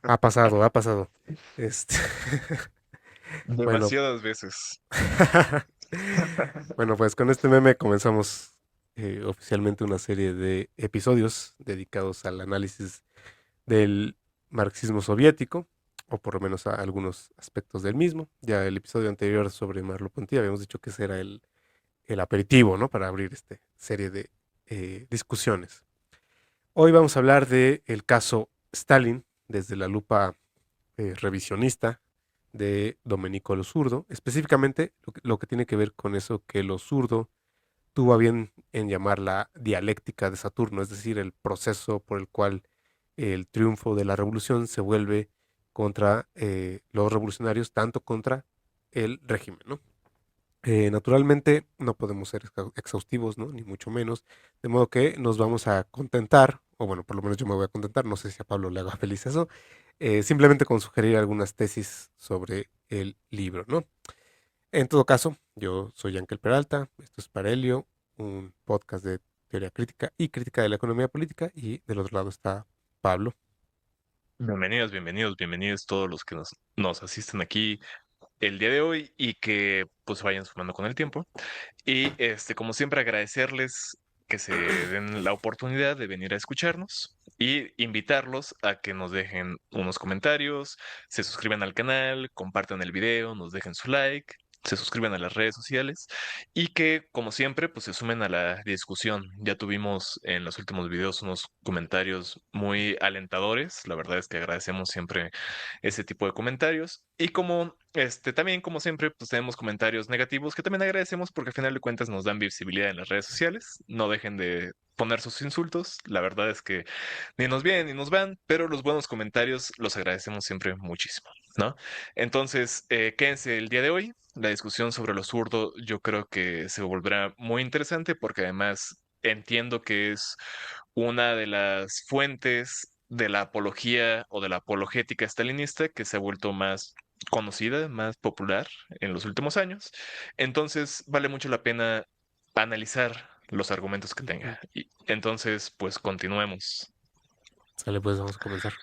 Ha pasado, ha pasado. Este, bueno, Demasiadas veces. bueno, pues con este meme comenzamos oficialmente una serie de episodios dedicados al análisis del marxismo soviético, o por lo menos a algunos aspectos del mismo. Ya el episodio anterior sobre Merleau-Ponty habíamos dicho que ese era el aperitivo, ¿no? Para abrir esta serie de discusiones. Hoy vamos a hablar del caso Stalin desde la lupa revisionista de Domenico Lo Zurdo, específicamente lo que tiene que ver con eso que Lo Zurdo tuvo a bien en llamar la dialéctica de Saturno, es decir, el proceso por el cual el triunfo de la revolución se vuelve contra los revolucionarios, tanto contra el régimen, ¿no? Naturalmente no podemos ser exhaustivos, ¿no? Ni mucho menos, de modo que nos vamos a contentar, o bueno, por lo menos yo me voy a contentar, no sé si a Pablo le haga feliz eso, simplemente con sugerir algunas tesis sobre el libro, ¿no? En todo caso, yo soy Ángel Peralta, esto es Parelio, un podcast de teoría crítica y crítica de la economía política, y del otro lado está Pablo. Bienvenidos, bienvenidos, bienvenidos todos los que nos asisten aquí el día de hoy y que pues vayan sumando con el tiempo. Y como siempre, agradecerles que se den la oportunidad de venir a escucharnos y invitarlos a que nos dejen unos comentarios, se suscriban al canal, compartan el video, nos dejen su like, se suscriban a las redes sociales y que, como siempre, pues se sumen a la discusión. Ya tuvimos en los últimos videos unos comentarios muy alentadores. La verdad es que agradecemos siempre ese tipo de comentarios. Y como también, como siempre, pues tenemos comentarios negativos que también agradecemos porque al final de cuentas nos dan visibilidad en las redes sociales. No dejen de poner sus insultos. La verdad es que ni nos vienen ni nos van, pero los buenos comentarios los agradecemos siempre muchísimo, ¿no? Entonces, quédense el día de hoy. La discusión sobre lo zurdo yo creo que se volverá muy interesante porque además entiendo que es una de las fuentes de la apología o de la apologética estalinista que se ha vuelto más conocida, más popular en los últimos años. Entonces, vale mucho la pena analizar los argumentos que Ujú. tenga. Y entonces, pues continuemos. Sale, pues vamos a comenzar.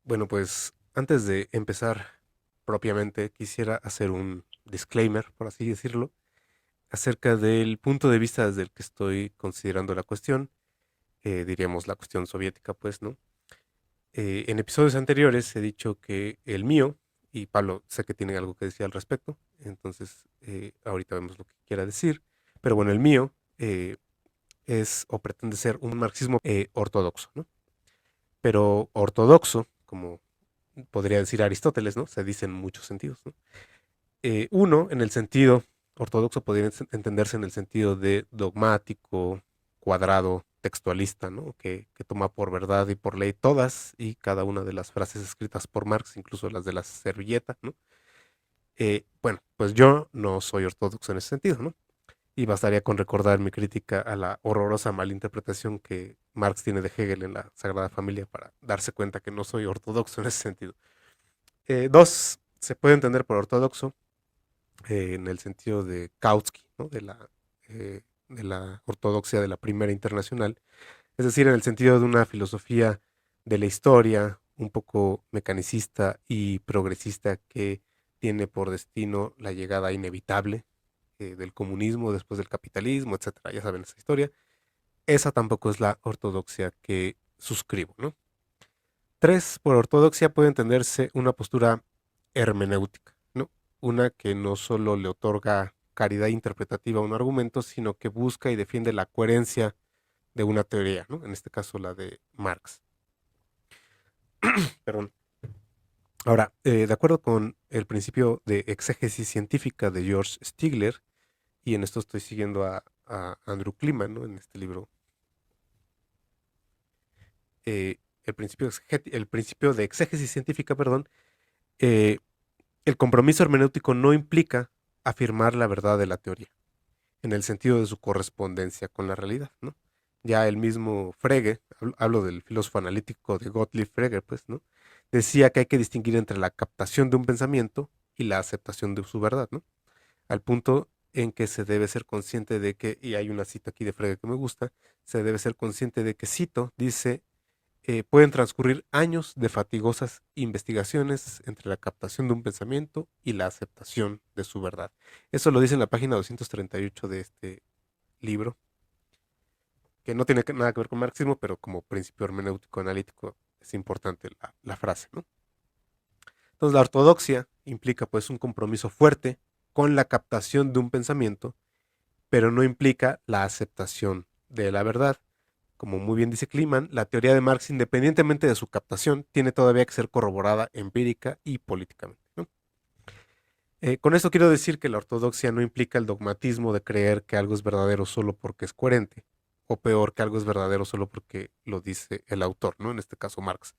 Bueno, pues antes de empezar propiamente, quisiera hacer un disclaimer, por así decirlo, acerca del punto de vista desde el que estoy considerando la cuestión, diríamos la cuestión soviética, pues, ¿no? En episodios anteriores he dicho que el mío, y Pablo sé que tiene algo que decir al respecto, entonces ahorita vemos lo que quiera decir, pero bueno, el mío es o pretende ser un marxismo ortodoxo, ¿no? Pero ortodoxo, como podría decir Aristóteles, ¿no? Se dice en muchos sentidos, ¿no? Uno, en el sentido ortodoxo, podría entenderse en el sentido de dogmático, cuadrado, textualista, ¿no? Que toma por verdad y por ley todas y cada una de las frases escritas por Marx, incluso las de la servilleta, ¿no? Bueno, pues yo no soy ortodoxo en ese sentido, ¿no? Y bastaría con recordar mi crítica a la horrorosa malinterpretación que Marx tiene de Hegel en la Sagrada Familia para darse cuenta que no soy ortodoxo en ese sentido. Dos, se puede entender por ortodoxo en el sentido de Kautsky, ¿no? De la ortodoxia de la Primera Internacional, es decir, en el sentido de una filosofía de la historia un poco mecanicista y progresista que tiene por destino la llegada inevitable del comunismo después del capitalismo, etcétera. Ya saben esa historia. Esa tampoco es la ortodoxia que suscribo, ¿no? Tres, por ortodoxia puede entenderse una postura hermenéutica, ¿no? Una que no solo le otorga caridad interpretativa a un argumento, sino que busca y defiende la coherencia de una teoría, ¿no? En este caso la de Marx. Perdón. Ahora, de acuerdo con el principio de exégesis científica de George Stigler, y en esto estoy siguiendo a Andrew Kliman, ¿no? En este libro, el principio de exégesis científica, perdón, eh, el compromiso hermenéutico no implica afirmar la verdad de la teoría, en el sentido de su correspondencia con la realidad, ¿no? Ya el mismo Frege, hablo del filósofo analítico de Gottlieb Frege, pues, ¿no? decía que hay que distinguir entre la captación de un pensamiento y la aceptación de su verdad, ¿no? Al punto en que se debe ser consciente de que, y hay una cita aquí de Frege que me gusta, se debe ser consciente de que, cito, dice, pueden transcurrir años de fatigosas investigaciones entre la captación de un pensamiento y la aceptación de su verdad. Eso lo dice en la página 238 de este libro, que no tiene nada que ver con marxismo, pero como principio hermenéutico analítico es importante la frase, ¿no? Entonces la ortodoxia implica pues un compromiso fuerte con la captación de un pensamiento, pero no implica la aceptación de la verdad. Como muy bien dice Kliman, la teoría de Marx, independientemente de su captación, tiene todavía que ser corroborada empírica y políticamente, ¿no? Con esto quiero decir que la ortodoxia no implica el dogmatismo de creer que algo es verdadero solo porque es coherente, o peor, que algo es verdadero solo porque lo dice el autor, ¿no? En este caso Marx.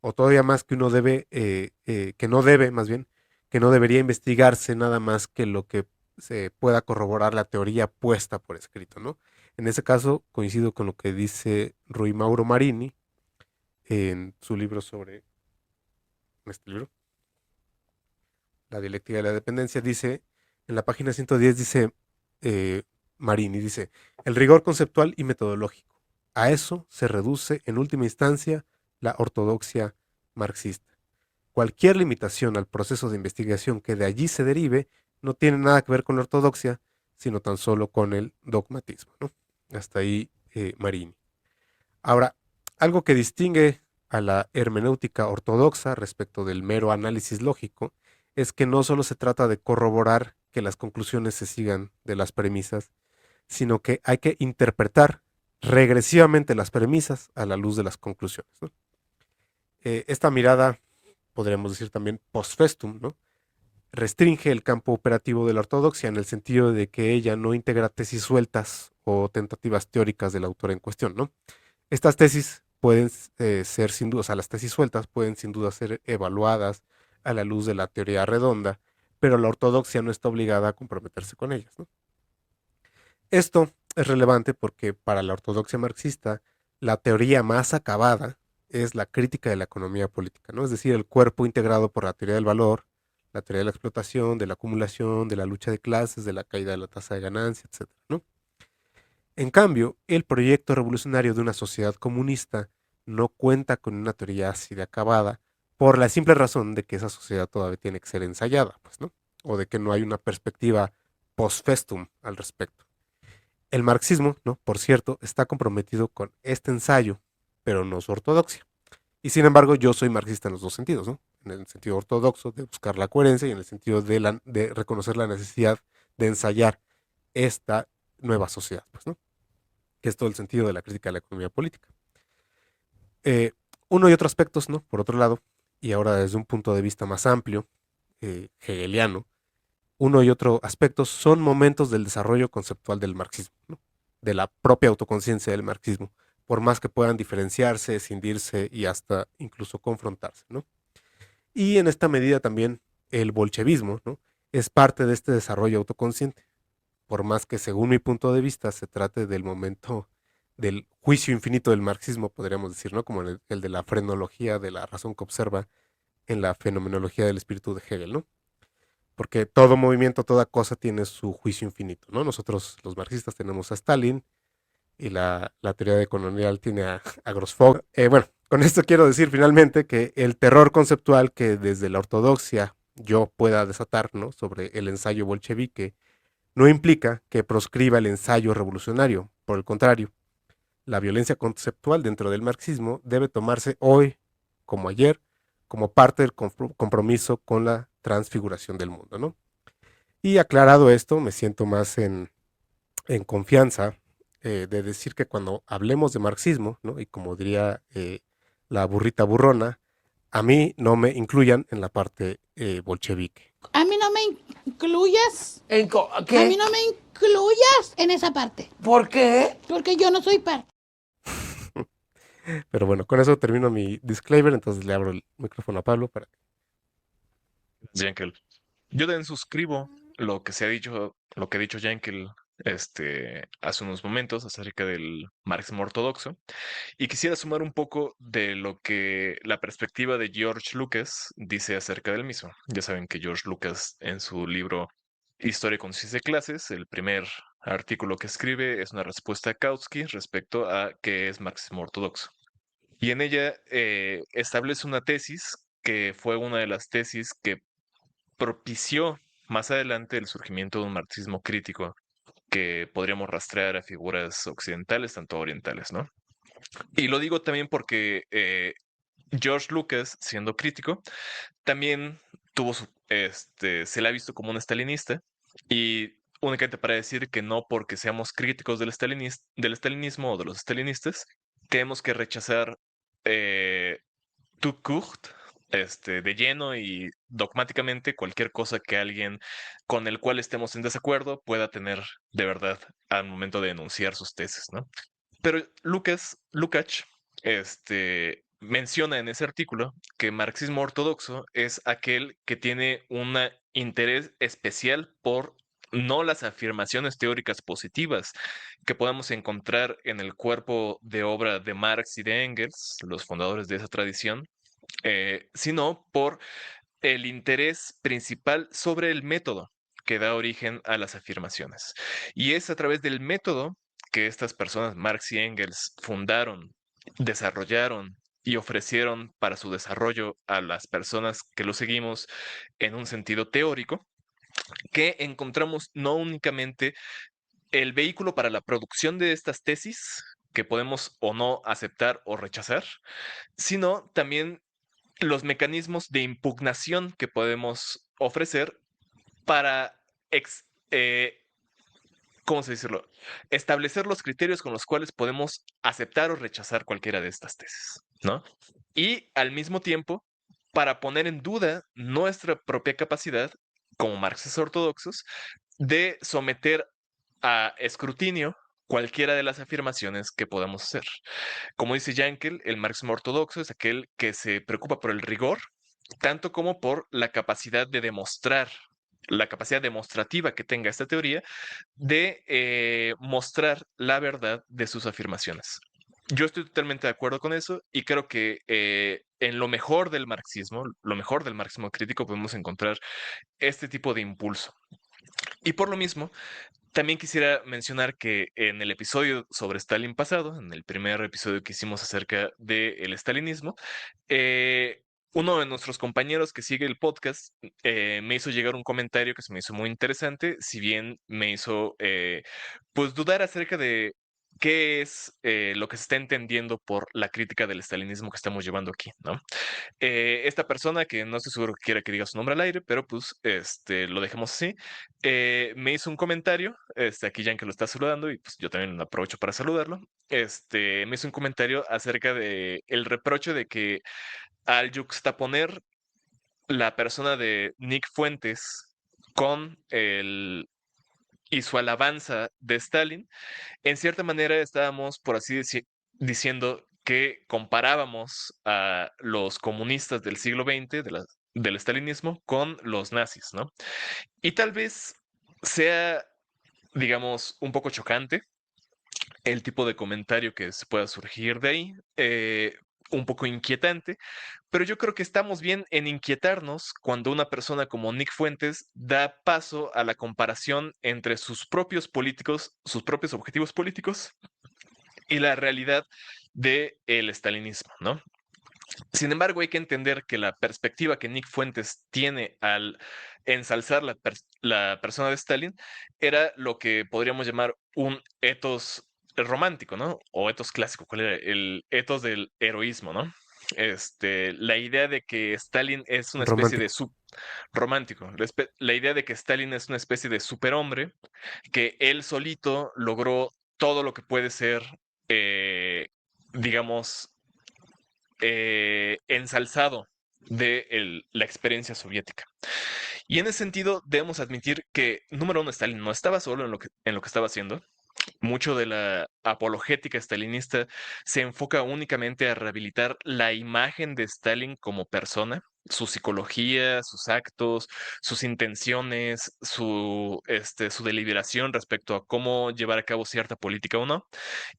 O todavía más que uno debe, que no debe, más bien, que no debería investigarse nada más que lo que se pueda corroborar la teoría puesta por escrito, ¿no? En ese caso coincido con lo que dice Rui Mauro Marini en su libro sobre este libro, La dialéctica de la dependencia, dice, en la página 110 dice eh, Marini, dice, el rigor conceptual y metodológico. A eso se reduce en última instancia la ortodoxia marxista. Cualquier limitación al proceso de investigación que de allí se derive no tiene nada que ver con la ortodoxia, sino tan solo con el dogmatismo, ¿no? Hasta ahí Marini. Ahora, algo que distingue a la hermenéutica ortodoxa respecto del mero análisis lógico es que no solo se trata de corroborar que las conclusiones se sigan de las premisas, sino que hay que interpretar regresivamente las premisas a la luz de las conclusiones, ¿no? Esta mirada, podríamos decir también post festum, ¿no? Restringe el campo operativo de la ortodoxia en el sentido de que ella no integra tesis sueltas o tentativas teóricas del autor en cuestión, ¿no? Estas tesis pueden ser sin duda, o sea, las tesis sueltas pueden sin duda ser evaluadas a la luz de la teoría redonda, pero la ortodoxia no está obligada a comprometerse con ellas, ¿no? Esto es relevante porque para la ortodoxia marxista, la teoría más acabada es la crítica de la economía política, ¿no? Es decir, el cuerpo integrado por la teoría del valor, la teoría de la explotación, de la acumulación, de la lucha de clases, de la caída de la tasa de ganancia, etcétera, ¿no? En cambio, el proyecto revolucionario de una sociedad comunista no cuenta con una teoría así de acabada por la simple razón de que esa sociedad todavía tiene que ser ensayada, pues, ¿no? O de que no hay una perspectiva post festum al respecto. El marxismo, ¿no? Por cierto, está comprometido con este ensayo, pero no su ortodoxia. Y sin embargo, yo soy marxista en los dos sentidos, ¿no? En el sentido ortodoxo de buscar la coherencia y en el sentido de reconocer la necesidad de ensayar esta nueva sociedad, pues, ¿no? Que es todo el sentido de la crítica de la economía política. Eh, Uno y otro aspectos, ¿no? Por otro lado, y ahora desde un punto de vista más amplio, hegeliano, uno y otro aspectos son momentos del desarrollo conceptual del marxismo, ¿no? De la propia autoconciencia del marxismo, por más que puedan diferenciarse, escindirse y hasta incluso confrontarse, ¿no? Y en esta medida también el bolchevismo, ¿no? Es parte de este desarrollo autoconsciente, por más que según mi punto de vista se trate del momento del juicio infinito del marxismo, podríamos decir, ¿no? Como el de la frenología de la razón que observa en la fenomenología del espíritu de Hegel, ¿no? Porque todo movimiento, toda cosa tiene su juicio infinito, ¿no? Nosotros los marxistas tenemos a Stalin y la teoría de colonial tiene a Grossfogel. Bueno, con esto quiero decir finalmente que el terror conceptual que desde la ortodoxia yo pueda desatar, ¿no? Sobre el ensayo bolchevique no implica que proscriba el ensayo revolucionario. Por el contrario, la violencia conceptual dentro del marxismo debe tomarse hoy, como ayer, como parte del compromiso con la transfiguración del mundo, ¿no? Y aclarado esto, me siento más en confianza de decir que cuando hablemos de marxismo, ¿no? Y como diría la burrita burrona, a mí no me incluyan en la parte bolchevique. A mí no me incluyas. ¿Qué? A mí no me incluyas en esa parte. ¿Por qué? Porque yo no soy parte. Pero bueno, con eso termino mi disclaimer, entonces le abro el micrófono a Pablo para... Jenkel. Yo también suscribo lo que se ha dicho, lo que ha dicho Jenkel hace unos momentos acerca del marxismo ortodoxo. Y quisiera sumar un poco de lo que la perspectiva de George Lucas dice acerca del mismo. Ya saben que George Lucas en su libro Historia y Conciencia de Clases, el primer artículo que escribe es una respuesta a Kautsky respecto a qué es marxismo ortodoxo. Y en ella establece una tesis que fue una de las tesis que propició más adelante el surgimiento de un marxismo crítico que podríamos rastrear a figuras occidentales, tanto orientales, ¿no? Y lo digo también porque George Lucas, siendo crítico, también se le ha visto como un estalinista y únicamente para decir que no porque seamos críticos del estalinismo o de los estalinistas, tenemos que rechazar eh, tout court, de lleno y dogmáticamente cualquier cosa que alguien con el cual estemos en desacuerdo pueda tener de verdad al momento de enunciar sus tesis, ¿no? Pero Lukács, menciona en ese artículo que marxismo ortodoxo es aquel que tiene un interés especial por no las afirmaciones teóricas positivas que podemos encontrar en el cuerpo de obra de Marx y de Engels, los fundadores de esa tradición, sino por el interés principal sobre el método que da origen a las afirmaciones. Y es a través del método que estas personas, Marx y Engels, fundaron, desarrollaron y ofrecieron para su desarrollo a las personas que lo seguimos en un sentido teórico, que encontramos no únicamente el vehículo para la producción de estas tesis, que podemos o no aceptar o rechazar, sino también los mecanismos de impugnación que podemos ofrecer para, ¿cómo se decirlo? Establecer los criterios con los cuales podemos aceptar o rechazar cualquiera de estas tesis, ¿no? Y al mismo tiempo, para poner en duda nuestra propia capacidad, como marxistas ortodoxos, de someter a escrutinio cualquiera de las afirmaciones que podamos hacer. Como dice Yankel, el marxismo ortodoxo es aquel que se preocupa por el rigor, tanto como por la capacidad de demostrar, la capacidad demostrativa que tenga esta teoría de mostrar la verdad de sus afirmaciones. Yo estoy totalmente de acuerdo con eso y creo que en lo mejor del marxismo, lo mejor del marxismo crítico, podemos encontrar este tipo de impulso. Y por lo mismo, también quisiera mencionar que en el episodio sobre Stalin pasado, en el primer episodio que hicimos acerca del stalinismo, eh, uno de nuestros compañeros que sigue el podcast me hizo llegar un comentario que se me hizo muy interesante, si bien me hizo pues dudar acerca de qué es lo que se está entendiendo por la crítica del stalinismo que estamos llevando aquí, ¿no? Esta persona, que no estoy seguro que quiera que diga su nombre al aire, pero pues lo dejemos así, me hizo un comentario, aquí Jan que lo está saludando y pues yo también aprovecho para saludarlo, me hizo un comentario acerca de el reproche de que al yuxtaponer la persona de Nick Fuentes con y su alabanza de Stalin, en cierta manera estábamos, por así diciendo, que comparábamos a los comunistas del siglo XX, del stalinismo, con los nazis, ¿no? Y tal vez sea, digamos, un poco chocante el tipo de comentario que se pueda surgir de ahí, un poco inquietante, pero yo creo que estamos bien en inquietarnos cuando una persona como Nick Fuentes da paso a la comparación entre sus propios políticos, sus propios objetivos políticos y la realidad del estalinismo, ¿no? Sin embargo, hay que entender que la perspectiva que Nick Fuentes tiene al ensalzar la persona de Stalin era lo que podríamos llamar un ethos romántico, ¿no? O ethos clásico, ¿cuál era? El ethos del heroísmo, ¿no? La idea de que Stalin es una especie de Romántico. romántico, la idea de que Stalin es una especie de superhombre, que él solito logró todo lo que puede ser, digamos, ensalzado de la experiencia soviética. Y en ese sentido debemos admitir que, número uno, Stalin no estaba solo en lo que estaba haciendo. Mucho de la apologética stalinista se enfoca únicamente a rehabilitar la imagen de Stalin como persona, su psicología, sus actos, sus intenciones, su deliberación respecto a cómo llevar a cabo cierta política o no,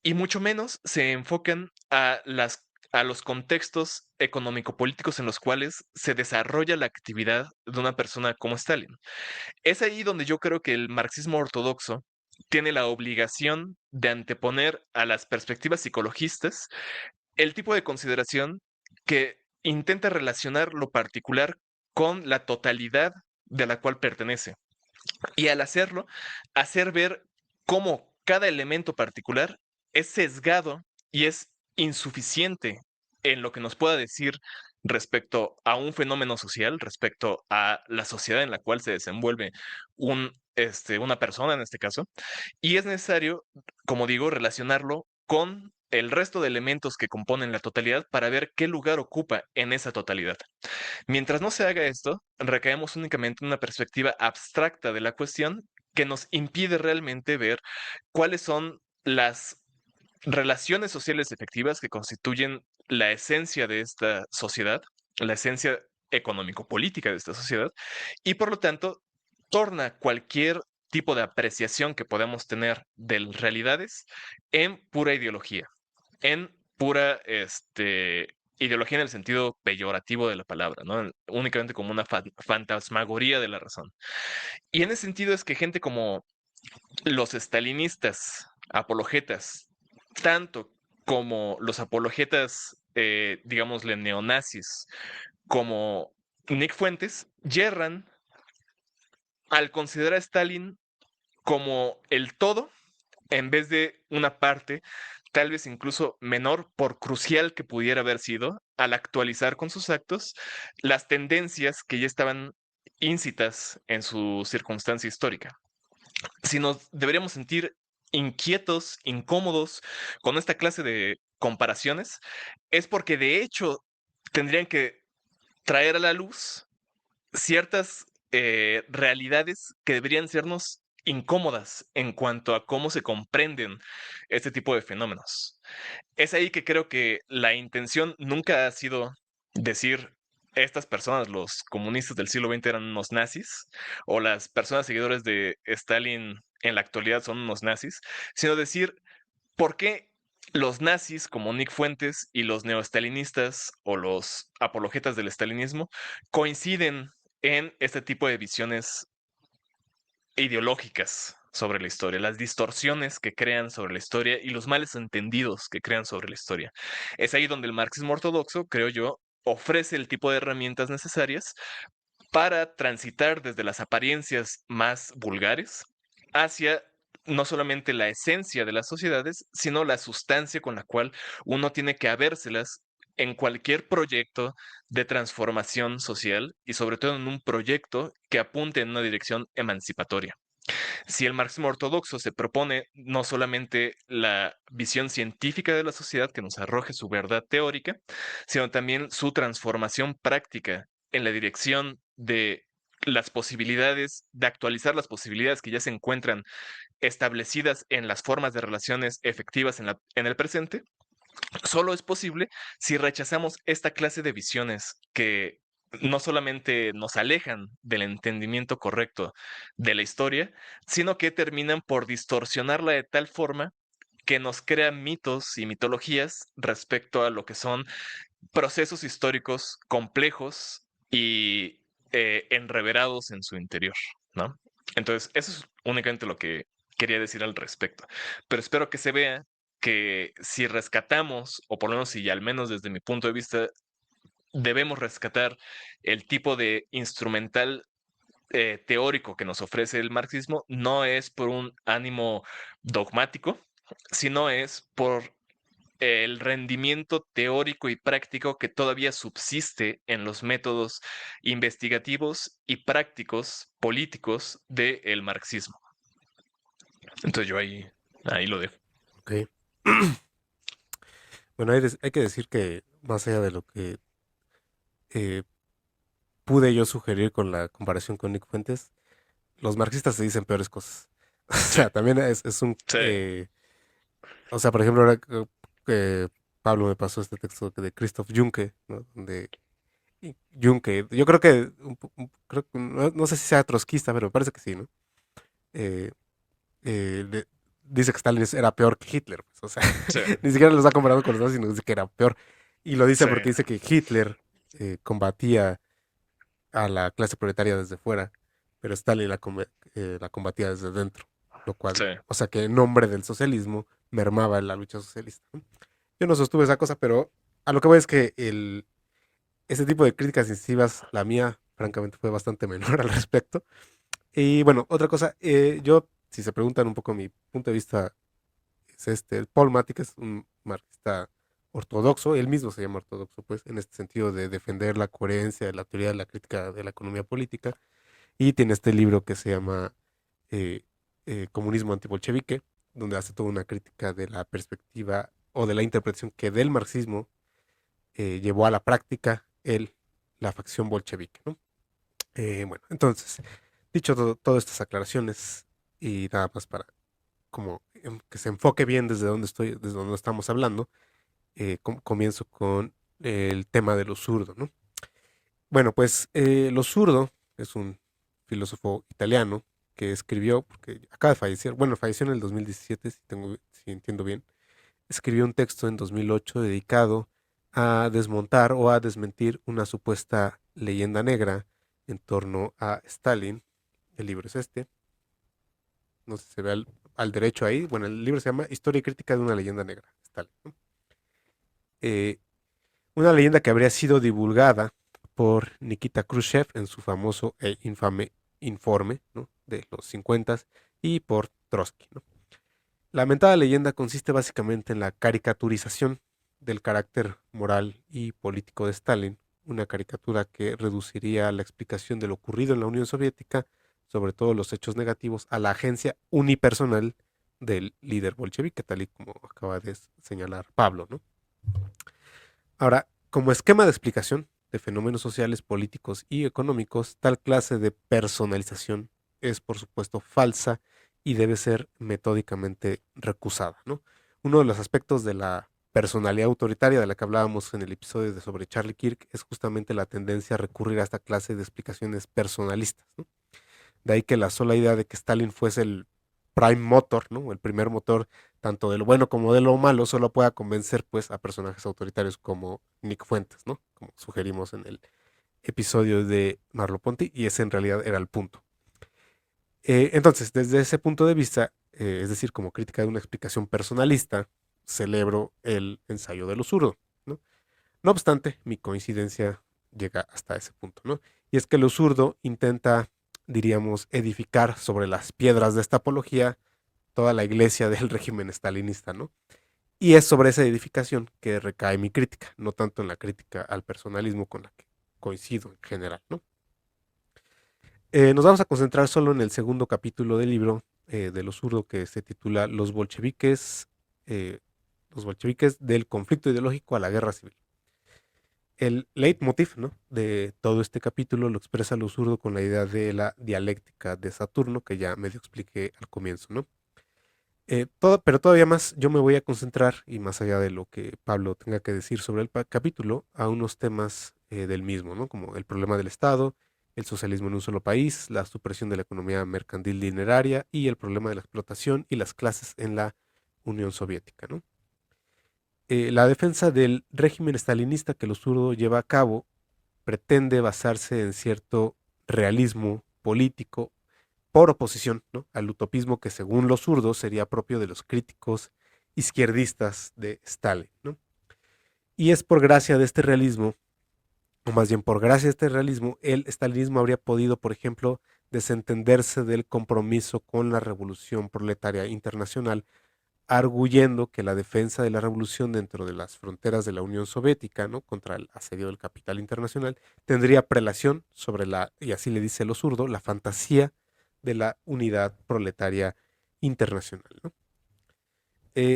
y mucho menos se enfocan a los contextos económico-políticos en los cuales se desarrolla la actividad de una persona como Stalin. Es ahí donde yo creo que el marxismo ortodoxo tiene la obligación de anteponer a las perspectivas psicologistas el tipo de consideración que intenta relacionar lo particular con la totalidad de la cual pertenece. Y al hacerlo, hacer ver cómo cada elemento particular es sesgado y es insuficiente en lo que nos pueda decir respecto a un fenómeno social, respecto a la sociedad en la cual se desenvuelve una persona en este caso, y es necesario, como digo, relacionarlo con el resto de elementos que componen la totalidad para ver qué lugar ocupa en esa totalidad. Mientras no se haga esto, recaemos únicamente en una perspectiva abstracta de la cuestión que nos impide realmente ver cuáles son las relaciones sociales efectivas que constituyen la esencia de esta sociedad, la esencia económico-política de esta sociedad, y por lo tanto torna cualquier tipo de apreciación que podamos tener de las realidades en pura ideología, en pura ideología en el sentido peyorativo de la palabra, ¿no? Únicamente como una fantasmagoría de la razón. Y en ese sentido es que gente como los estalinistas, apologetas, tanto como los apologetas, digámosle, neonazis, como Nick Fuentes, yerran al considerar a Stalin como el todo en vez de una parte, tal vez incluso menor, por crucial que pudiera haber sido, al actualizar con sus actos las tendencias que ya estaban íncitas en su circunstancia histórica. Si nos deberíamos sentir inquietos, incómodos con esta clase de comparaciones, es porque de hecho tendrían que traer a la luz ciertas realidades que deberían sernos incómodas en cuanto a cómo se comprenden este tipo de fenómenos. Es ahí que creo que la intención nunca ha sido decir estas personas, los comunistas del siglo XX eran unos nazis, o las personas seguidores de Stalin en la actualidad son unos nazis, sino decir por qué los nazis como Nick Fuentes y los neostalinistas o los apologetas del stalinismo coinciden en este tipo de visiones ideológicas sobre la historia, las distorsiones que crean sobre la historia y los males entendidos que crean sobre la historia. Es ahí donde el marxismo ortodoxo, creo yo, ofrece el tipo de herramientas necesarias para transitar desde las apariencias más vulgares hacia no solamente la esencia de las sociedades, sino la sustancia con la cual uno tiene que habérselas en cualquier proyecto de transformación social y sobre todo en un proyecto que apunte en una dirección emancipatoria. Si el marxismo ortodoxo se propone no solamente la visión científica de la sociedad que nos arroje su verdad teórica, sino también su transformación práctica en la dirección de las posibilidades, de actualizar las posibilidades que ya se encuentran establecidas en las formas de relaciones efectivas en el presente, solo es posible si rechazamos esta clase de visiones que no solamente nos alejan del entendimiento correcto de la historia, sino que terminan por distorsionarla de tal forma que nos crean mitos y mitologías respecto a lo que son procesos históricos complejos y enreverados en su interior, ¿no? Entonces, eso es únicamente lo que quería decir al respecto. Pero espero que se vea que si rescatamos, o por lo menos si al menos desde mi punto de vista, debemos rescatar el tipo de instrumental teórico que nos ofrece el marxismo, no es por un ánimo dogmático, sino es por el rendimiento teórico y práctico que todavía subsiste en los métodos investigativos y prácticos políticos del marxismo. Entonces yo ahí lo dejo. Ok. Bueno, hay que decir que más allá de lo que eh, pude yo sugerir con la comparación con Nick Fuentes, los marxistas se dicen peores cosas. O Sí, sea, también es un... sí, o sea, por ejemplo, ahora que Pablo me pasó este texto de Christoph Junke, ¿no? Donde Jung, que yo creo que, no sé si sea trotskista, pero me parece que sí, ¿no? Eh, dice que Stalin era peor que Hitler, pues, o sea, Sí, ni siquiera lo está comparando con los dos, sino dice que era peor. Y lo dice sí, porque dice que Hitler combatía a la clase proletaria desde fuera, pero Stalin la combatía desde dentro, lo cual, sí. o sea que en nombre del socialismo mermaba la lucha socialista, ¿no? Yo no sostuve esa cosa, pero a lo que voy es que ese tipo de críticas incisivas, la mía, francamente, fue bastante menor al respecto. Y bueno, otra cosa, yo, si se preguntan un poco mi punto de vista, es Paul Matic es un marxista ortodoxo, él mismo se llama ortodoxo, pues, en este sentido de defender la coherencia de la teoría de la crítica de la economía política, y tiene este libro que se llama eh, Comunismo Antibolchevique, donde hace toda una crítica de la perspectiva o de la interpretación que del marxismo llevó a la práctica la facción bolchevique, ¿no? Bueno, entonces, dicho todas estas aclaraciones y nada más para como que se enfoque bien desde donde estamos hablando, comienzo con el tema de lo zurdo, ¿no? Bueno, pues lo zurdo es un filósofo italiano que escribió, porque acaba de fallecer, bueno, falleció en el 2017, si entiendo bien, escribió un texto en 2008 dedicado a desmontar o a desmentir una supuesta leyenda negra en torno a Stalin. El libro es este, no sé si se ve al derecho ahí. Bueno, el libro se llama Historia y crítica de una leyenda negra, Stalin, ¿no? Eh, una leyenda que habría sido divulgada por Nikita Khrushchev en su famoso e infame informe, ¿no?, de los 50 y por Trotsky, ¿no? La lamentada leyenda consiste básicamente en la caricaturización del carácter moral y político de Stalin, una caricatura que reduciría la explicación de lo ocurrido en la Unión Soviética, sobre todo los hechos negativos, a la agencia unipersonal del líder bolchevique, tal y como acaba de señalar Pablo, ¿no? Ahora, como esquema de explicación de fenómenos sociales, políticos y económicos, tal clase de personalización es, por supuesto, falsa y debe ser metódicamente recusada, ¿no? Uno de los aspectos de la personalidad autoritaria de la que hablábamos en el episodio sobre Charlie Kirk es justamente la tendencia a recurrir a esta clase de explicaciones personalistas, ¿no? De ahí que la sola idea de que Stalin fuese el prime motor, ¿no?, el primer motor tanto de lo bueno como de lo malo, solo pueda convencer pues a personajes autoritarios como Nick Fuentes, ¿no?, como sugerimos en el episodio de Marlo Ponti, y ese en realidad era el punto. Entonces, desde ese punto de vista, es decir, como crítica de una explicación personalista, celebro el ensayo de lo zurdo, ¿no? No obstante, mi coincidencia llega hasta ese punto, ¿no? Y es que lo zurdo intenta, diríamos, edificar sobre las piedras de esta apología toda la iglesia del régimen stalinista, ¿no? Y es sobre esa edificación que recae mi crítica, no tanto en la crítica al personalismo con la que coincido en general, ¿no? Nos vamos a concentrar solo en el segundo capítulo del libro de lo zurdo, que se titula eh, los bolcheviques del conflicto ideológico a la guerra civil. El leitmotiv, ¿no?, de todo este capítulo lo expresa lo zurdo con la idea de la dialéctica de Saturno, que ya medio expliqué al comienzo, ¿no? Pero todavía más, yo me voy a concentrar, y más allá de lo que Pablo tenga que decir sobre el capítulo, a unos temas del mismo, ¿no? Como el problema del Estado, el socialismo en un solo país, la supresión de la economía mercantil dineraria y el problema de la explotación y las clases en la Unión Soviética, ¿no? La defensa del régimen stalinista que lo zurdo lleva a cabo pretende basarse en cierto realismo político por oposición, ¿no?, al utopismo que según los zurdos sería propio de los críticos izquierdistas de Stalin, ¿no? Y es por gracia de este realismo, o más bien por gracia de este realismo, el stalinismo habría podido, por ejemplo, desentenderse del compromiso con la revolución proletaria internacional, arguyendo que la defensa de la revolución dentro de las fronteras de la Unión Soviética, ¿no?, contra el asedio del capital internacional, tendría prelación sobre y así le dice lo zurdo, la fantasía de la unidad proletaria internacional, ¿no?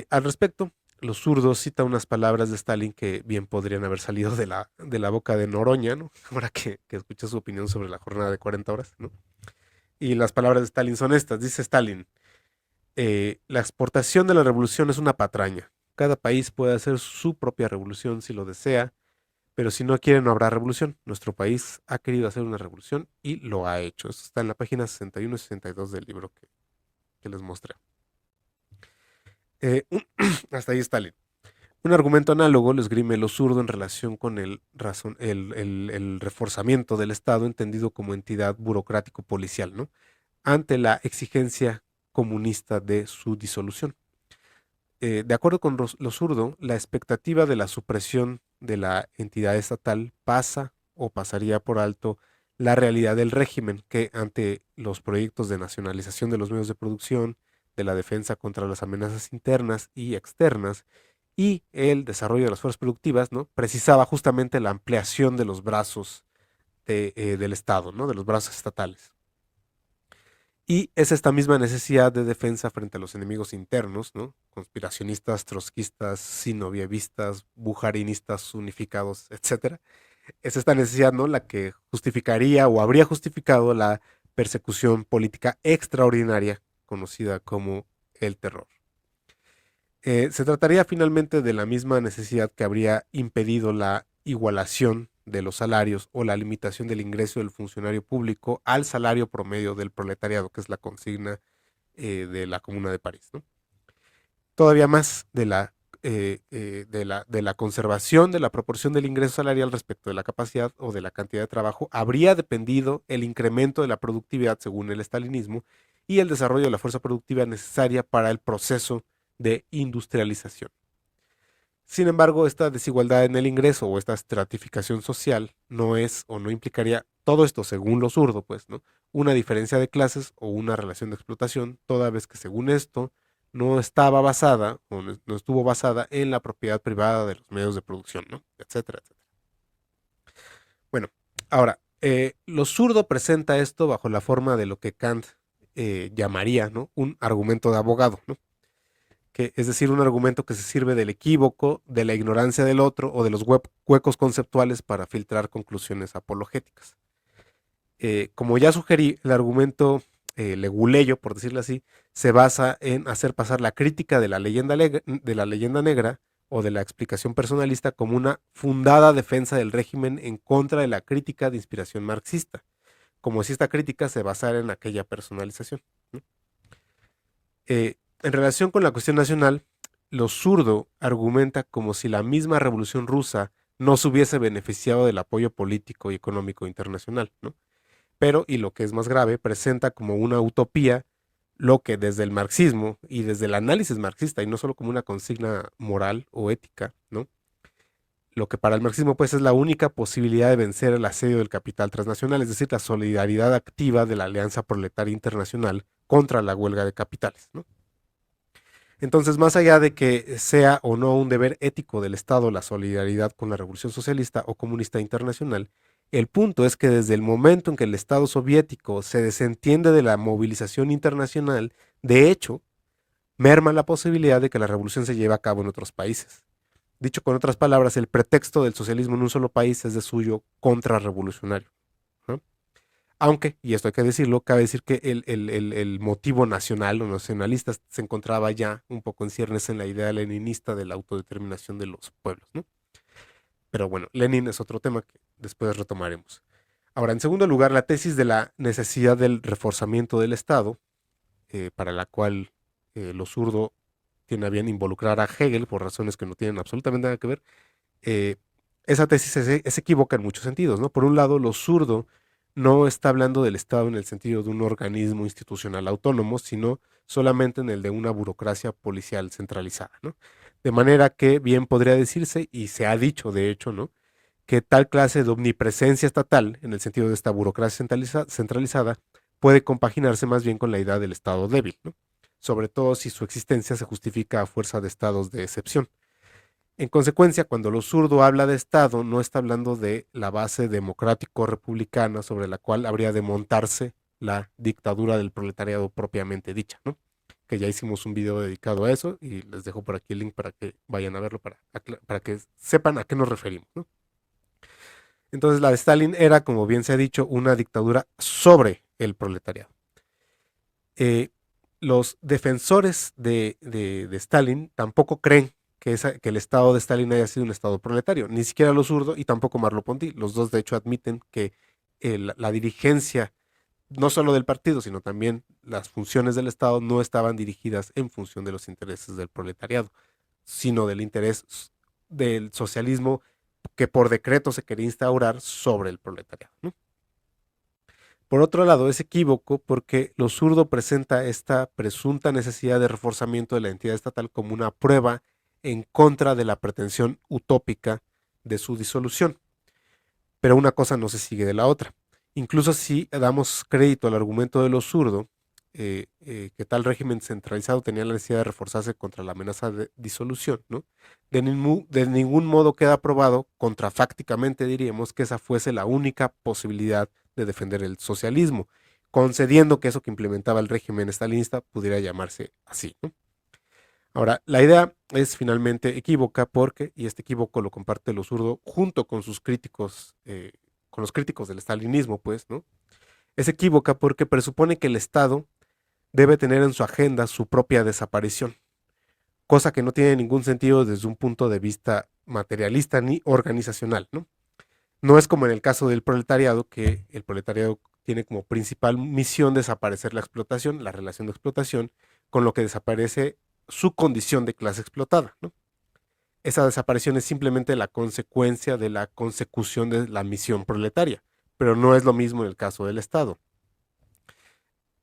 Al respecto, los zurdos cita unas palabras de Stalin que bien podrían haber salido de la boca de Noroña, ¿no? Ahora que escuché su opinión sobre la jornada de 40 horas, ¿no? Y las palabras de Stalin son estas. Dice Stalin: la exportación de la revolución es una patraña. Cada país puede hacer su propia revolución si lo desea, pero si no quiere no habrá revolución. Nuestro país ha querido hacer una revolución y lo ha hecho. Eso está en la página 61 y 62 del libro que les mostré. Hasta ahí Stalin. Un argumento análogo lo esgrime lo zurdo en relación con el reforzamiento del Estado entendido como entidad burocrático-policial, ¿no? Ante la exigencia comunista de su disolución. De acuerdo con lo zurdo, la expectativa de la supresión de la entidad estatal pasa o pasaría por alto la realidad del régimen que ante los proyectos de nacionalización de los medios de producción, de la defensa contra las amenazas internas y externas y el desarrollo de las fuerzas productivas, ¿no? Precisaba justamente la ampliación de los brazos del Estado, ¿no? De los brazos estatales. Y es esta misma necesidad de defensa frente a los enemigos internos, ¿no? Conspiracionistas, trotskistas, sinoviavistas, bujarinistas, unificados, etcétera. Es esta necesidad, ¿no? La que justificaría o habría justificado la persecución política extraordinaria conocida como el terror. Se trataría finalmente de la misma necesidad que habría impedido la igualación de los salarios o la limitación del ingreso del funcionario público al salario promedio del proletariado, que es la consigna de la Comuna de París, ¿no? Todavía más de la conservación de la proporción del ingreso salarial respecto de la capacidad o de la cantidad de trabajo, habría dependido el incremento de la productividad según el estalinismo y el desarrollo de la fuerza productiva necesaria para el proceso de industrialización. Sin embargo, esta desigualdad en el ingreso o esta estratificación social no es o no implicaría todo esto según lo zurdo, pues, ¿no? Una diferencia de clases o una relación de explotación, toda vez que según esto no estaba basada o no estuvo basada en la propiedad privada de los medios de producción, ¿no? Etcétera, etcétera. Bueno, ahora, lo zurdo presenta esto bajo la forma de lo que Kant llamaría, ¿no? Un argumento de abogado, ¿no? Es decir, un argumento que se sirve del equívoco, de la ignorancia del otro o de los huecos conceptuales para filtrar conclusiones apologéticas. Como ya sugerí, el argumento leguleyo, por decirlo así, se basa en hacer pasar la crítica de la leyenda negra o de la explicación personalista como una fundada defensa del régimen en contra de la crítica de inspiración marxista, como si esta crítica se basara en aquella personalización, ¿no? En relación con la cuestión nacional, lo zurdo argumenta como si la misma Revolución Rusa no se hubiese beneficiado del apoyo político y económico internacional, ¿no? Pero, y lo que es más grave, presenta como una utopía lo que desde el marxismo y desde el análisis marxista, y no solo como una consigna moral o ética, ¿no? Lo que para el marxismo pues es la única posibilidad de vencer el asedio del capital transnacional, es decir, la solidaridad activa de la Alianza Proletaria Internacional contra la huelga de capitales, ¿no? Entonces, más allá de que sea o no un deber ético del Estado la solidaridad con la Revolución Socialista o Comunista Internacional, el punto es que desde el momento en que el Estado soviético se desentiende de la movilización internacional, de hecho, merma la posibilidad de que la revolución se lleve a cabo en otros países. Dicho con otras palabras, el pretexto del socialismo en un solo país es de suyo contrarrevolucionario, ¿no? Aunque, y esto hay que decirlo, cabe decir que el motivo nacional o nacionalista se encontraba ya un poco en ciernes en la idea leninista de la autodeterminación de los pueblos, ¿no? Pero bueno, Lenin es otro tema que después retomaremos. Ahora, en segundo lugar, la tesis de la necesidad del reforzamiento del Estado, para la cual lo zurdo tiene a bien involucrar a Hegel por razones que no tienen absolutamente nada que ver, esa tesis es equívoca en muchos sentidos, ¿no? Por un lado, lo zurdo no está hablando del Estado en el sentido de un organismo institucional autónomo, sino solamente en el de una burocracia policial centralizada, ¿no? De manera que bien podría decirse, y se ha dicho de hecho, ¿no?, que tal clase de omnipresencia estatal, en el sentido de esta burocracia centralizada, puede compaginarse más bien con la idea del Estado débil, ¿no? Sobre todo si su existencia se justifica a fuerza de estados de excepción. En consecuencia, cuando lo zurdo habla de Estado, no está hablando de la base democrático-republicana sobre la cual habría de montarse la dictadura del proletariado propiamente dicha, ¿no? Que ya hicimos un video dedicado a eso y les dejo por aquí el link para que vayan a verlo, para que sepan a qué nos referimos, ¿no? Entonces la de Stalin era, como bien se ha dicho, una dictadura sobre el proletariado. Los defensores de Stalin tampoco creen que el Estado de Stalin haya sido un Estado proletario, ni siquiera los zurdos y tampoco Merleau-Ponty. Los dos, de hecho, admiten que la dirigencia, no solo del partido, sino también las funciones del Estado, no estaban dirigidas en función de los intereses del proletariado, sino del interés del socialismo que por decreto se quería instaurar sobre el proletariado, ¿no? Por otro lado, es equívoco porque lo zurdo presenta esta presunta necesidad de reforzamiento de la entidad estatal como una prueba en contra de la pretensión utópica de su disolución. Pero una cosa no se sigue de la otra. Incluso si damos crédito al argumento de lo zurdo, que tal régimen centralizado tenía la necesidad de reforzarse contra la amenaza de disolución, ¿no? De ningún modo queda probado, contrafácticamente diríamos, que esa fuese la única posibilidad de defender el socialismo, concediendo que eso que implementaba el régimen stalinista pudiera llamarse así, ¿no? Ahora, la idea es finalmente equívoca porque, y este equívoco lo comparte lo zurdo junto con sus críticos, con los críticos del stalinismo, pues, ¿no? Es equívoca porque presupone que el Estado debe tener en su agenda su propia desaparición, cosa que no tiene ningún sentido desde un punto de vista materialista ni organizacional, ¿no? No es como en el caso del proletariado, que el proletariado tiene como principal misión desaparecer la explotación, la relación de explotación, con lo que desaparece su condición de clase explotada, ¿no? Esa desaparición es simplemente la consecuencia de la consecución de la misión proletaria, pero no es lo mismo en el caso del Estado.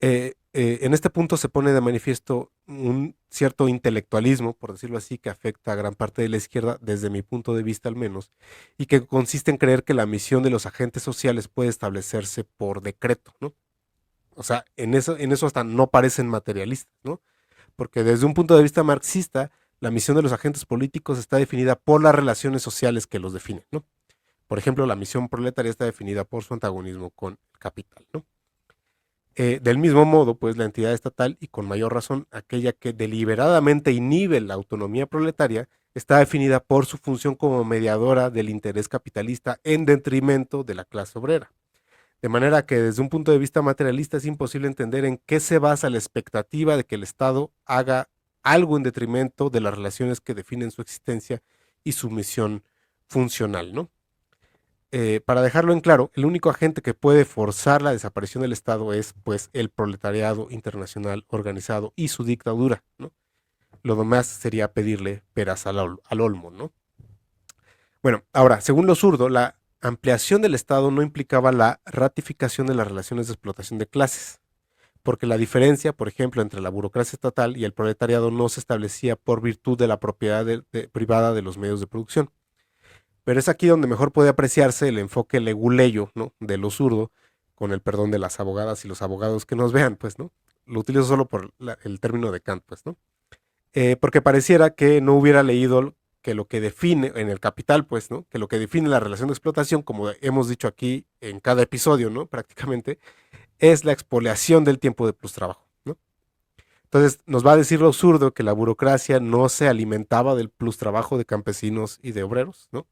En este punto se pone de manifiesto un cierto intelectualismo, por decirlo así, que afecta a gran parte de la izquierda, desde mi punto de vista al menos, y que consiste en creer que la misión de los agentes sociales puede establecerse por decreto, ¿no? O sea, en eso hasta no parecen materialistas, ¿no? Porque desde un punto de vista marxista, la misión de los agentes políticos está definida por las relaciones sociales que los definen, ¿no? Por ejemplo, la misión proletaria está definida por su antagonismo con el capital, ¿no? Del mismo modo, pues la entidad estatal, y con mayor razón aquella que deliberadamente inhibe la autonomía proletaria, está definida por su función como mediadora del interés capitalista en detrimento de la clase obrera. De manera que desde un punto de vista materialista es imposible entender en qué se basa la expectativa de que el Estado haga algo en detrimento de las relaciones que definen su existencia y su misión funcional, ¿no? Para dejarlo en claro, el único agente que puede forzar la desaparición del Estado es, pues, el proletariado internacional organizado y su dictadura, ¿no? Lo demás sería pedirle peras al olmo, ¿no? Bueno, ahora, según lo zurdo, la ampliación del Estado no implicaba la ratificación de las relaciones de explotación de clases, porque la diferencia, por ejemplo, entre la burocracia estatal y el proletariado no se establecía por virtud de la propiedad privada de los medios de producción. Pero es aquí donde mejor puede apreciarse el enfoque leguleyo, ¿no? De lo zurdo, con el perdón de las abogadas y los abogados que nos vean, pues, ¿no? Lo utilizo solo por el término de Kant, pues, ¿no? Porque pareciera que no hubiera leído que lo que define, en el Capital, pues, ¿no? Que lo que define la relación de explotación, como hemos dicho aquí en cada episodio, ¿no? Prácticamente, es la expoliación del tiempo de plus trabajo, ¿no? Entonces, nos va a decir lo absurdo que la burocracia no se alimentaba del plus trabajo de campesinos y de obreros, ¿no?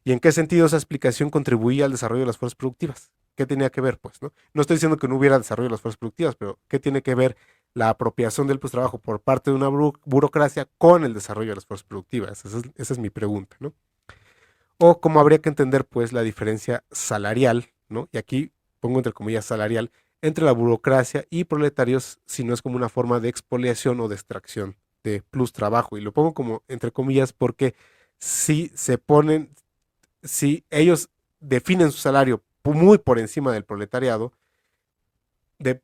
¿Y en qué sentido esa explicación contribuía al desarrollo de las fuerzas productivas? ¿Qué tenía que ver? Pues, ¿no? No estoy diciendo que no hubiera desarrollo de las fuerzas productivas, pero ¿qué tiene que ver la apropiación del pues, trabajo por parte de una burocracia con el desarrollo de las fuerzas productivas? Esa es mi pregunta, ¿no? O cómo habría que entender, pues, la diferencia salarial, ¿no? Y aquí pongo entre comillas salarial, entre la burocracia y proletarios, si no es como una forma de expoliación o de extracción de plus trabajo. Y lo pongo como entre comillas porque si se ponen, si ellos definen su salario muy por encima del proletariado, de,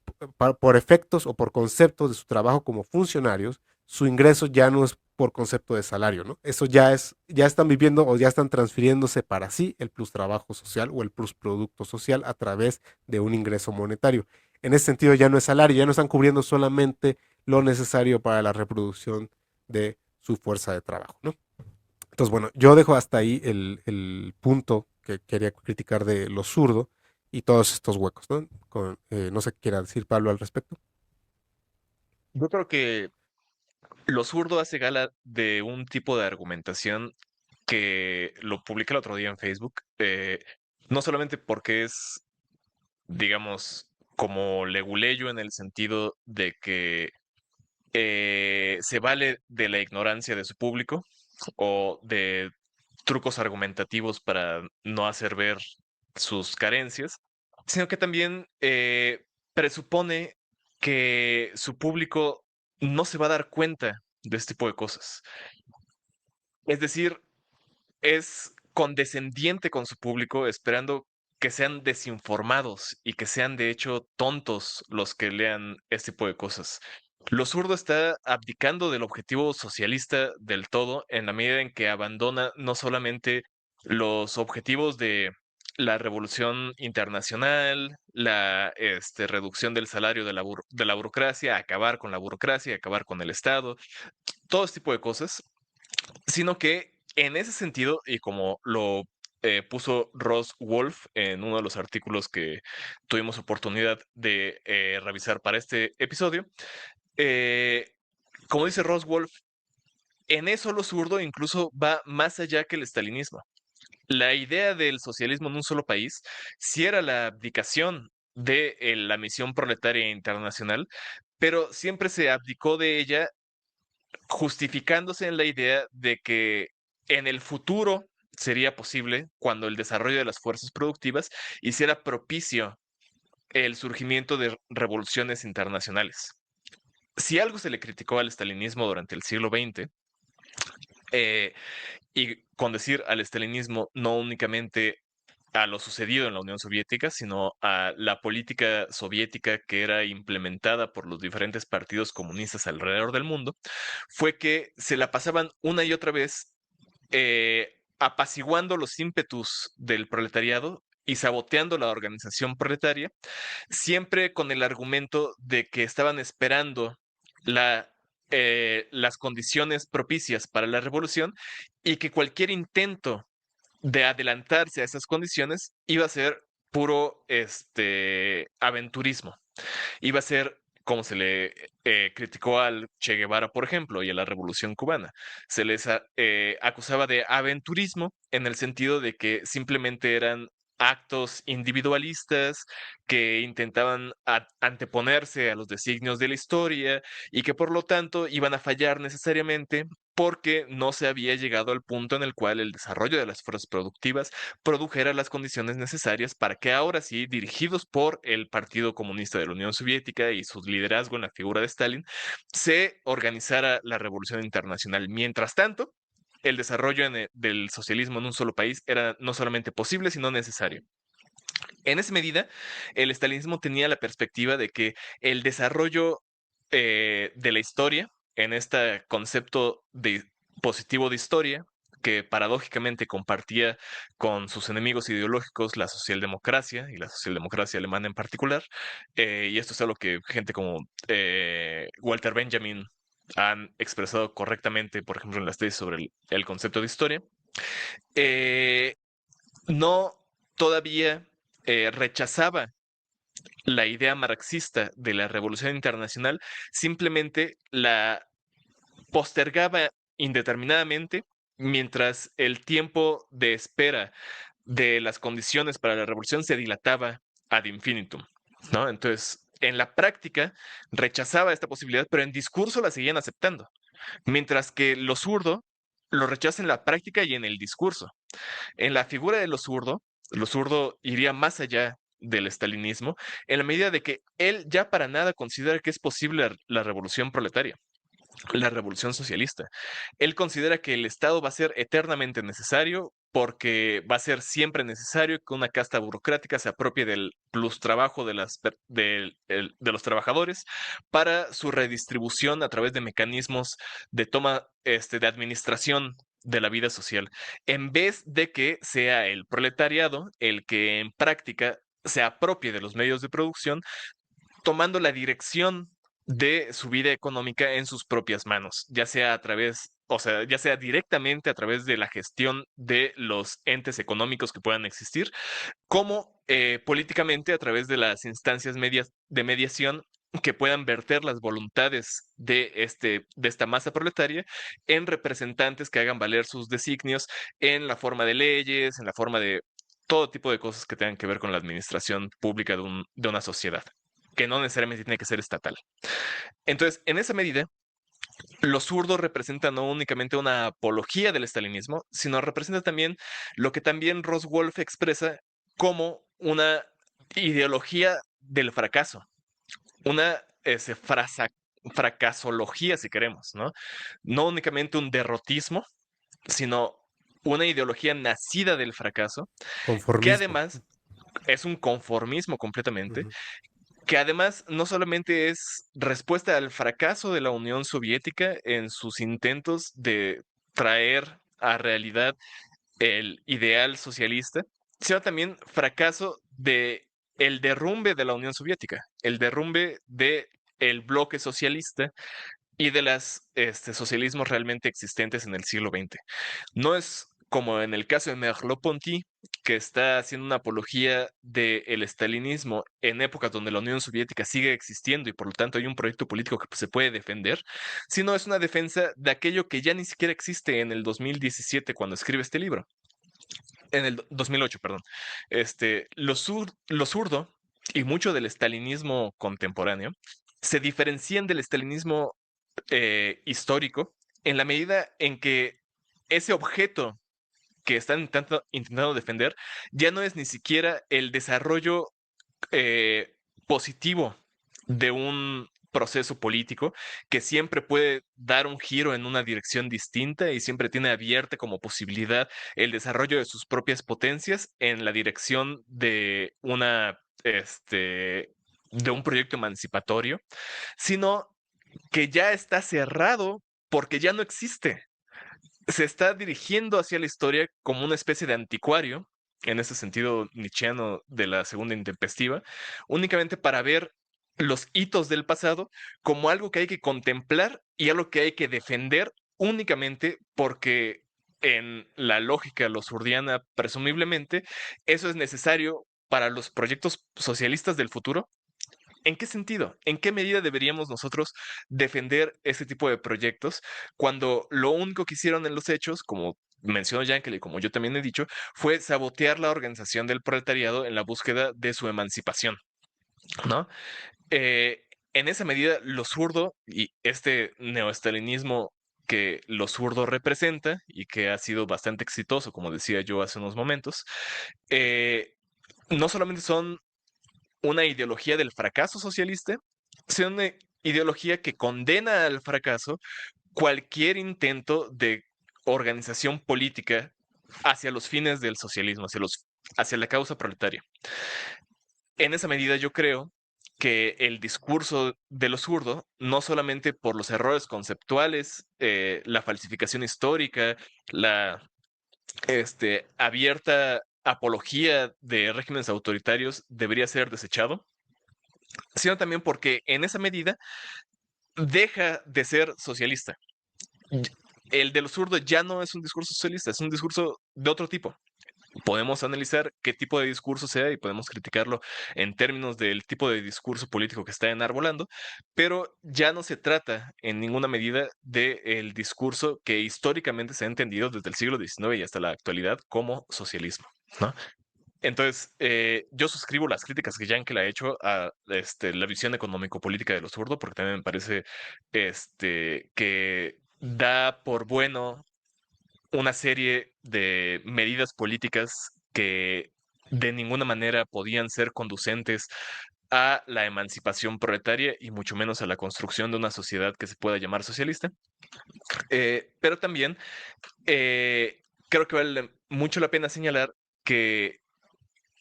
por efectos o por conceptos de su trabajo como funcionarios, su ingreso ya no es por concepto de salario, ¿no? Eso ya están viviendo o ya están transfiriéndose para sí el plus trabajo social o el plus producto social a través de un ingreso monetario. En ese sentido ya no es salario, ya no están cubriendo solamente lo necesario para la reproducción de su fuerza de trabajo, ¿no? Entonces, bueno, yo dejo hasta ahí el punto que quería criticar de lo zurdo y todos estos huecos, ¿no? No sé qué quiera decir Pablo al respecto. Yo creo que lo zurdo hace gala de un tipo de argumentación que lo publiqué el otro día en Facebook, no solamente porque es, digamos, como leguleyo en el sentido de que se vale de la ignorancia de su público, o de trucos argumentativos para no hacer ver sus carencias, sino que también presupone que su público no se va a dar cuenta de este tipo de cosas. Es decir, es condescendiente con su público, esperando que sean desinformados y que sean de hecho tontos los que lean este tipo de cosas. Lo zurdo está abdicando del objetivo socialista del todo en la medida en que abandona no solamente los objetivos de la revolución internacional, la reducción del salario de la burocracia, acabar con la burocracia, acabar con el Estado, todo este tipo de cosas, sino que en ese sentido, y como lo puso Ross Wolf en uno de los artículos que tuvimos oportunidad de revisar para este episodio, eh, como dice Ross Wolf, en eso lo zurdo incluso va más allá que el estalinismo. La idea del socialismo en un solo país sí era la abdicación de la misión proletaria internacional, pero siempre se abdicó de ella justificándose en la idea de que en el futuro sería posible, cuando el desarrollo de las fuerzas productivas hiciera propicio el surgimiento de revoluciones internacionales. Si algo se le criticó al estalinismo durante el siglo XX, y con decir al estalinismo no únicamente a lo sucedido en la Unión Soviética, sino a la política soviética que era implementada por los diferentes partidos comunistas alrededor del mundo, fue que se la pasaban una y otra vez apaciguando los ímpetus del proletariado y saboteando la organización proletaria, siempre con el argumento de que estaban esperando la, las condiciones propicias para la revolución y que cualquier intento de adelantarse a esas condiciones iba a ser puro aventurismo. Iba a ser como se le criticó al Che Guevara, por ejemplo, y a la Revolución Cubana. Se les acusaba de aventurismo en el sentido de que simplemente eran actos individualistas que intentaban anteponerse a los designios de la historia y que por lo tanto iban a fallar necesariamente porque no se había llegado al punto en el cual el desarrollo de las fuerzas productivas produjera las condiciones necesarias para que ahora sí, dirigidos por el Partido Comunista de la Unión Soviética y su liderazgo en la figura de Stalin, se organizara la revolución internacional. Mientras tanto, el desarrollo del socialismo en un solo país era no solamente posible, sino necesario. En esa medida, el estalinismo tenía la perspectiva de que el desarrollo de la historia, en este concepto de positivo de historia, que paradójicamente compartía con sus enemigos ideológicos la socialdemocracia y la socialdemocracia alemana en particular, y esto es algo que gente como Walter Benjamin han expresado correctamente, por ejemplo, en las tesis sobre el concepto de historia, eh, no todavía rechazaba la idea marxista de la revolución internacional, simplemente la postergaba indeterminadamente mientras el tiempo de espera de las condiciones para la revolución se dilataba ad infinitum, ¿no? Entonces, en la práctica rechazaba esta posibilidad, pero en discurso la seguían aceptando, mientras que lo zurdo lo rechaza en la práctica y en el discurso. En la figura de lo zurdo iría más allá del estalinismo, en la medida de que él ya para nada considera que es posible la revolución proletaria, la revolución socialista. Él considera que el Estado va a ser eternamente necesario porque va a ser siempre necesario que una casta burocrática se apropie del plus trabajo de los trabajadores para su redistribución a través de mecanismos de toma de administración de la vida social, en vez de que sea el proletariado el que en práctica se apropie de los medios de producción, tomando la dirección de su vida económica en sus propias manos, ya sea a través, o sea, ya sea directamente a través de la gestión de los entes económicos que puedan existir, como políticamente a través de las instancias de mediación que puedan verter las voluntades de esta masa proletaria en representantes que hagan valer sus designios en la forma de leyes, en la forma de todo tipo de cosas que tengan que ver con la administración pública de una sociedad, que no necesariamente tiene que ser estatal. Entonces, en esa medida, lo zurdo representa no únicamente una apología del estalinismo, sino representa también lo que también Ross Wolf expresa como una ideología del fracaso, una fracasología, si queremos, ¿no? No únicamente un derrotismo, sino una ideología nacida del fracaso, que Conformismo. además es un conformismo completamente, Ujú. que además no solamente es respuesta al fracaso de la Unión Soviética en sus intentos de traer a realidad el ideal socialista, sino también fracaso de el derrumbe de la Unión Soviética, el derrumbe de el bloque socialista y de las socialismos realmente existentes en el siglo XX. No es como en el caso de Merleau-Ponty, que está haciendo una apología del estalinismo en épocas donde la Unión Soviética sigue existiendo y por lo tanto hay un proyecto político que se puede defender, sino es una defensa de aquello que ya ni siquiera existe en el 2017 cuando escribe este libro. En el 2008, perdón. Lo zurdo y mucho del estalinismo contemporáneo se diferencian del estalinismo histórico en la medida en que ese objeto que están intentando defender ya no es ni siquiera el desarrollo eh, positivo de un proceso político que siempre puede dar un giro en una dirección distinta y siempre tiene abierta como posibilidad el desarrollo de sus propias potencias en la dirección de de un proyecto emancipatorio, sino que ya está cerrado porque ya no existe. Se está dirigiendo hacia la historia como una especie de anticuario, en ese sentido nietzscheano de la segunda intempestiva, únicamente para ver los hitos del pasado como algo que hay que contemplar y algo que hay que defender únicamente porque en la lógica losurdiana, presumiblemente, eso es necesario para los proyectos socialistas del futuro. ¿En qué sentido? ¿En qué medida deberíamos nosotros defender ese tipo de proyectos cuando lo único que hicieron en los hechos, como mencionó Yankel y como yo también he dicho, fue sabotear la organización del proletariado en la búsqueda de su emancipación, ¿no? En esa medida, lo zurdo y este neoestalinismo que lo zurdo representa y que ha sido bastante exitoso, como decía yo hace unos momentos, eh, no solamente son una ideología del fracaso socialista, sino una ideología que condena al fracaso cualquier intento de organización política hacia los fines del socialismo, hacia la causa proletaria. En esa medida yo creo que el discurso de lo zurdo, no solamente por los errores conceptuales, la falsificación histórica, la abierta apología de regímenes autoritarios, debería ser desechado, sino también porque en esa medida deja de ser socialista. El de lo zurdo ya no es un discurso socialista, es un discurso de otro tipo. Podemos analizar qué tipo de discurso sea y podemos criticarlo en términos del tipo de discurso político que está enarbolando, pero ya no se trata en ninguna medida del discurso que históricamente se ha entendido desde el siglo XIX y hasta la actualidad como socialismo, ¿no? Entonces, yo suscribo las críticas que Yankel ha hecho a la visión económico-política de lo zurdo, porque también me parece que da por bueno una serie de medidas políticas que de ninguna manera podían ser conducentes a la emancipación proletaria y mucho menos a la construcción de una sociedad que se pueda llamar socialista. Pero también creo que vale mucho la pena señalar que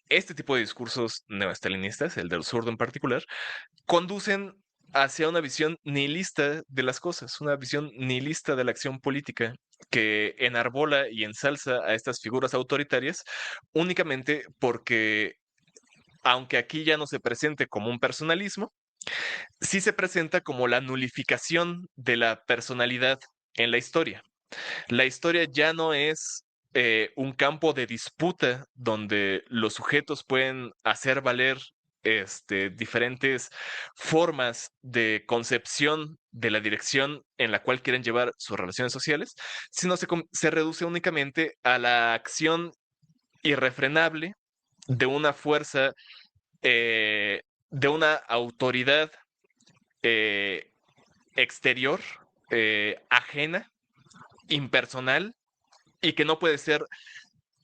este tipo de discursos neoestalinistas, el del zurdo en particular, conducen hacia una visión nihilista de las cosas, una visión nihilista de la acción política que enarbola y ensalza a estas figuras autoritarias únicamente porque, aunque aquí ya no se presente como un personalismo, sí se presenta como la nulificación de la personalidad en la historia. La historia ya no es un campo de disputa donde los sujetos pueden hacer valer diferentes formas de concepción de la dirección en la cual quieren llevar sus relaciones sociales, sino se reduce únicamente a la acción irrefrenable de una fuerza, de una autoridad eh, exterior ajena, impersonal y que no puede ser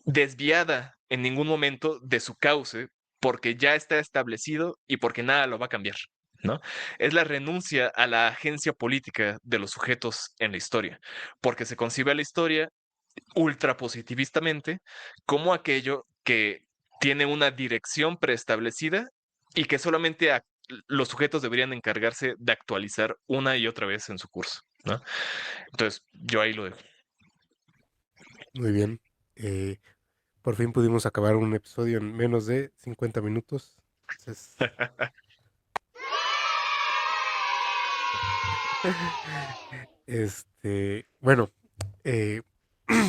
desviada en ningún momento de su cauce porque ya está establecido y porque nada lo va a cambiar, ¿no? Es la renuncia a la agencia política de los sujetos en la historia, porque se concibe a la historia ultrapositivistamente como aquello que tiene una dirección preestablecida y que solamente los sujetos deberían encargarse de actualizar una y otra vez en su curso, ¿no? Entonces, yo ahí lo dejo. Muy bien. Por fin pudimos acabar un episodio en menos de 50 minutos. Entonces, bueno, eh,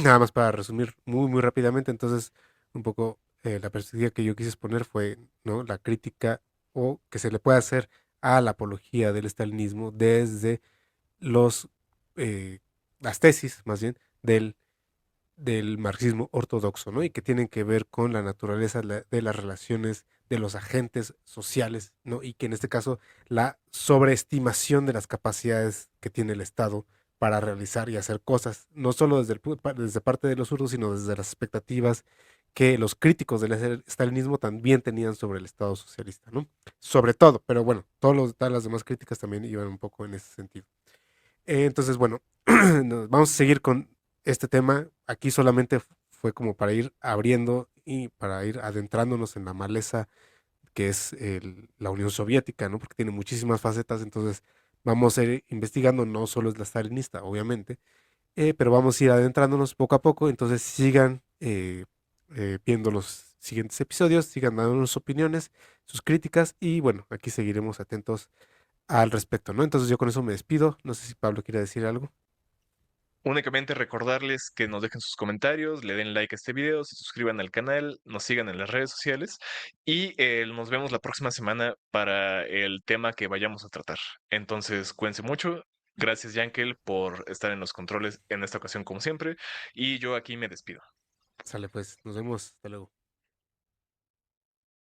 nada más para resumir muy rápidamente, entonces, un poco la perspectiva que yo quise exponer fue, ¿no? La crítica o que se le puede hacer a la apología del estalinismo desde los, eh, las tesis, más bien, del marxismo ortodoxo, ¿no? Y que tienen que ver con la naturaleza de las relaciones de los agentes sociales, ¿no? Y que en este caso la sobreestimación de las capacidades que tiene el Estado para realizar y hacer cosas, no solo desde parte de los zurdos, sino desde las expectativas que los críticos del estalinismo también tenían sobre el Estado socialista, ¿no? Sobre todo, pero bueno, todas las demás críticas también iban un poco en ese sentido. Entonces, bueno, vamos a seguir con este tema. Aquí solamente fue como para ir abriendo y para ir adentrándonos en la maleza que es la Unión Soviética, ¿no? Porque tiene muchísimas facetas, entonces vamos a ir investigando, no solo es la stalinista, obviamente, pero vamos a ir adentrándonos poco a poco, entonces sigan viendo los siguientes episodios, sigan dándonos opiniones, sus críticas y bueno, aquí seguiremos atentos al respecto, ¿no? Entonces yo con eso me despido. No sé si Pablo quiere decir algo. Únicamente recordarles que nos dejen sus comentarios, le den like a este video, se suscriban al canal, nos sigan en las redes sociales y nos vemos la próxima semana para el tema que vayamos a tratar. Entonces, cuídense mucho. Gracias, Yankel, por estar en los controles en esta ocasión, como siempre. Y yo aquí me despido. Sale pues, nos vemos. Hasta luego.